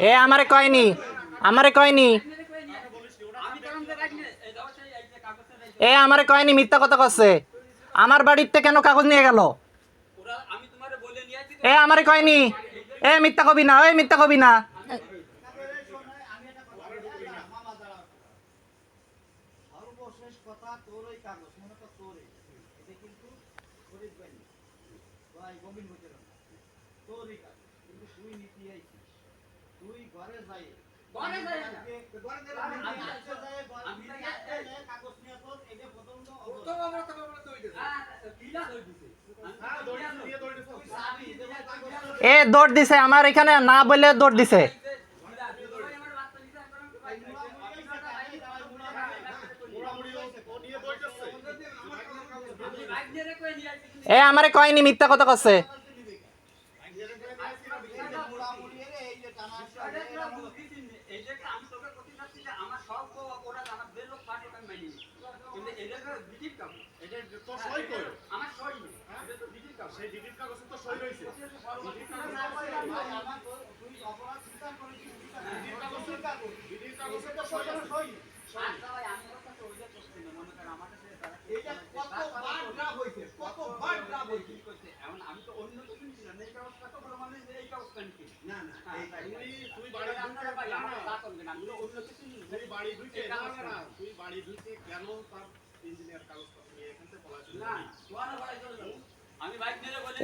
এ আমারে কয়নি, আমারে কয়নি, এ আমারে কয়নি, মিথ্যা কথা কচ্ছে। আমার বাড়িতে কেন কাগজ নিয়ে গেল? এ আমারে কয়নি, এ মিথ্যা কবি না, ওই মিথ্যা কবি না। সর্বশেষ কথা তোর ওই কাগজ মনে কর তোর এটা কিন্তু ফরিদ ভাই ভাই গোবিন্দ হতের তোরই কাগজ কিন্তু তুই নীতি আইছিস তুই ঘরে যাই ঘরে যাই ঘরে যাই কাগজ নিয়ে তোর এটা প্রথম তো আমরা তো দই দিছি কিলা দই দিছি হ্যাঁ দই দিয়ে দই দিছি সাবি এ দৌড় দিছে আমার এখানে, না বলে দৌড় দিছে। এ আমারে কয়নি, মিথ্যা কথা কচ্ছে।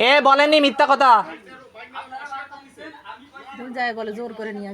এ বলেনি মিথ্যা কথা। যায় বলে জোর করে নিয়ে